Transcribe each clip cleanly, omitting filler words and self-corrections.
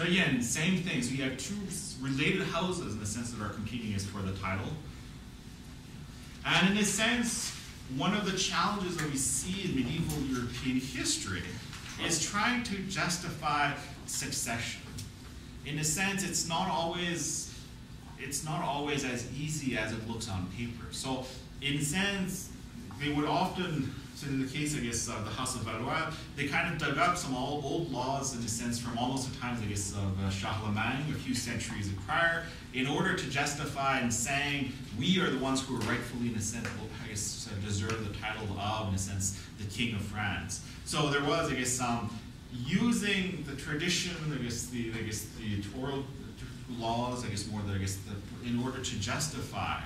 So again, same thing. So you have two related houses in the sense that are competing as for the title. And in a sense, one of the challenges that we see in medieval European history is trying to justify succession. In a sense, it's not always as easy as it looks on paper. So in a sense, they would often, so in the case, I guess, of the House of Valois, they kind of dug up some old laws, in a sense, from almost the times, I guess, of Charlemagne, a few centuries prior, in order to justify and saying, we are the ones who are rightfully, in a sense, I guess, deserve the title of, in a sense, the King of France. So there was, I guess, using the tradition, I guess, the Toral laws, I guess, more than, I guess, in order to justify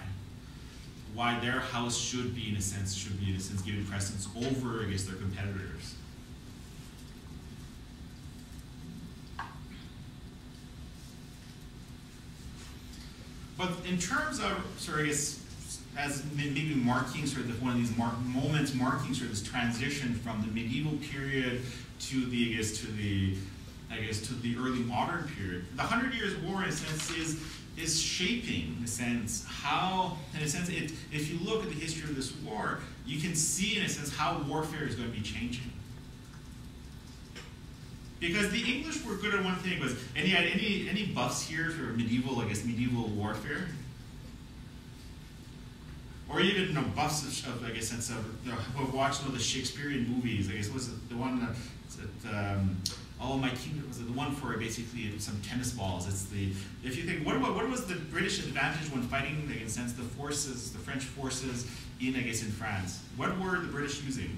why their house should be, in a sense, given precedence over, I guess, their competitors. But in terms of, sort of, I guess, as maybe marking sort of one of these moments marking sort of this transition from the medieval period to the, I guess, to the early modern period, the 100 Years' War, in a sense, is shaping, in a sense, how, in a sense, if you look at the history of this war, you can see, in a sense, how warfare is going to be changing. Because the English were good at one thing, was any buffs here for medieval, I guess, medieval warfare? Or even buffs of, I guess, sense of watching all the Shakespearean movies. I guess was it the one that All My Kingdom, was it the one for basically some tennis balls? It's the, if you think, what was the British advantage when fighting against the forces, the French forces in, I guess, in France? What were the British using?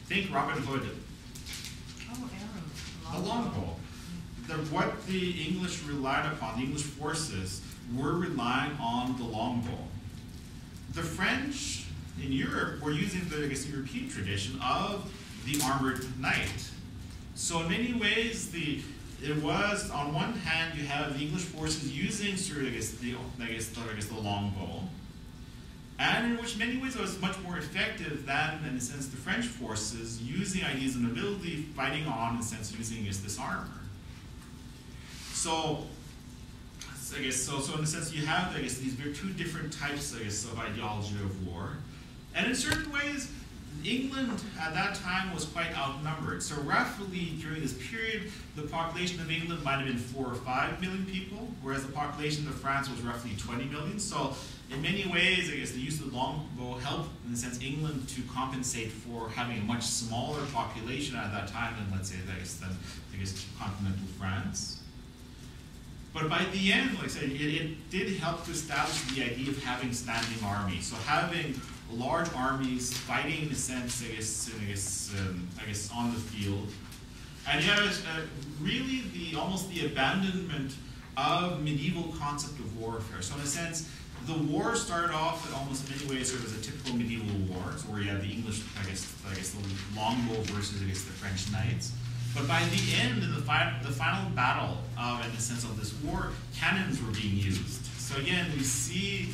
Think Robin Hood. Oh, arrow. The longbow. What the English relied upon, the English forces, were relying on the longbow. The French in Europe were using the, I guess, European tradition of the armored knight. So in many ways, it was, on one hand, you have the English forces using sort of, I guess, the longbow, and in which many ways it was much more effective than, in a sense, the French forces using ideas of nobility, fighting on, in a sense, using this armor. So, I guess, so in a sense, you have, I guess, these two different types, I guess, of ideology of war. And in certain ways, England at that time was quite outnumbered. So roughly during this period, the population of England might have been 4 or 5 million people, whereas the population of France was roughly 20 million. So in many ways, I guess, the use of the longbow helped, in a sense, England to compensate for having a much smaller population at that time than, let's say, I guess continental France. But by the end, like I said, it did help to establish the idea of having standing armies. So having large armies fighting, in a sense, I guess, on the field. And you have really almost the abandonment of medieval concept of warfare. So in a sense, the war started off almost in many ways sort of as a typical medieval war, so where you have the English, I guess the longbow versus, I guess, the French knights. But by the end, in the final battle, in the sense of this war, cannons were being used. So again, we see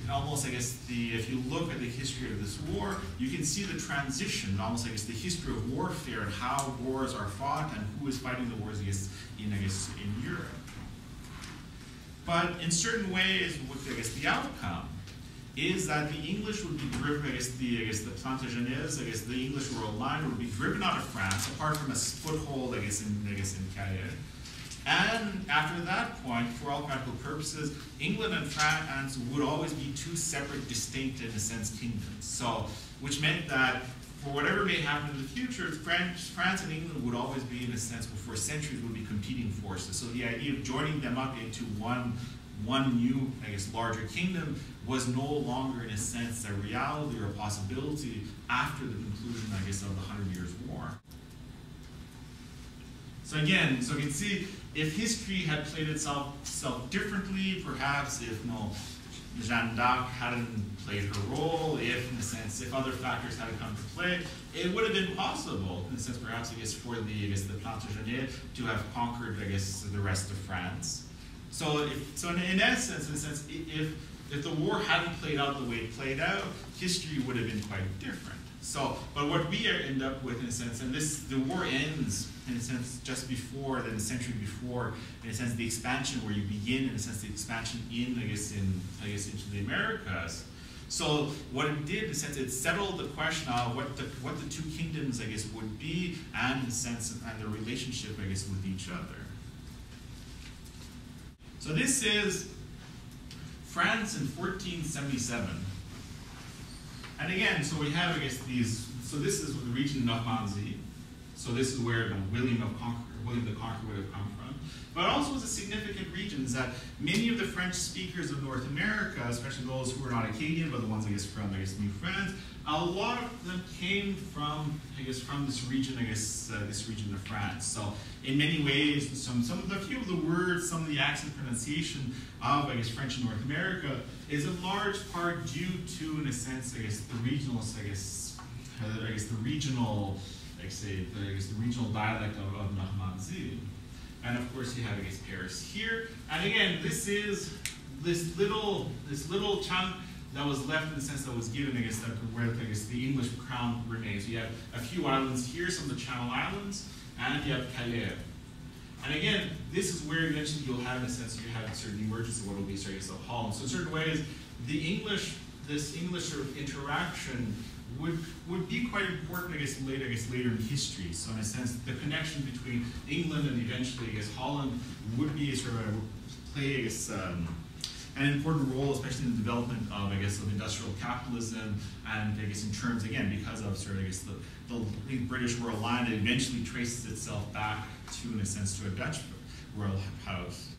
almost, I guess, if you look at the history of this war, you can see the transition, almost, I guess, the history of warfare and how wars are fought and who is fighting the wars, I guess, in Europe. But in certain ways, I guess, the outcome is that the English would be driven, I guess, the Plantagenets, I guess, the English royal line would be driven out of France, apart from a foothold, I guess, in Calais. And after that point, for all practical purposes, England and France would always be two separate, distinct, in a sense, kingdoms. So, which meant that for whatever may happen in the future, France and England would always be, in a sense, for centuries, would be competing forces. So the idea of joining them up into one new, I guess, larger kingdom was no longer, in a sense, a reality or a possibility after the conclusion, I guess, of the 100 Years' War. So again, so you can see, if history had played itself differently, perhaps if Jeanne d'Arc hadn't played her role, if, in a sense, if other factors hadn't come to play, it would have been possible, in a sense, perhaps, I guess, for the Plantagenets to have conquered, I guess, the rest of France. So in essence, if the war hadn't played out the way it played out, history would have been quite different. So, but what we end up with, in a sense, and the war ends, in a sense, just before, then a century before, in a sense, the expansion where you begin, in a sense, the expansion into the Americas. So what it did, in a sense, it settled the question of what the two kingdoms, I guess, would be, and in a sense, and their relationship, I guess, with each other. So this is France in 1477. And again, so we have, I guess, so this is the region of Normandy. So this is where William the Conqueror would have come from. But also was a significant region is that many of the French speakers of North America, especially those who were not Acadian, but the ones, I guess, from, New France, a lot of them came from, from this region, this region of France. So in many ways, a few of the words, some of the accent pronunciation of, French in North America is in large part due to, in a sense, the regional, the regional dialect of Normandy. And of course, you have, Paris here. And again, this is this little chunk that was left, in the sense that was given, where the English crown remains. You have a few islands here, some of the Channel Islands, and you have Calais. And again, this is where eventually you'll have, in a sense, you have certain emergence of what will be, of Holland. So in certain ways, this English sort of interaction would be quite important, later in history. So in a sense, the connection between England and eventually, Holland would be play, an important role, especially in the development of, of industrial capitalism, and in terms, again, because of the British royal line, it eventually traces itself back to, in a sense, to a Dutch royal house.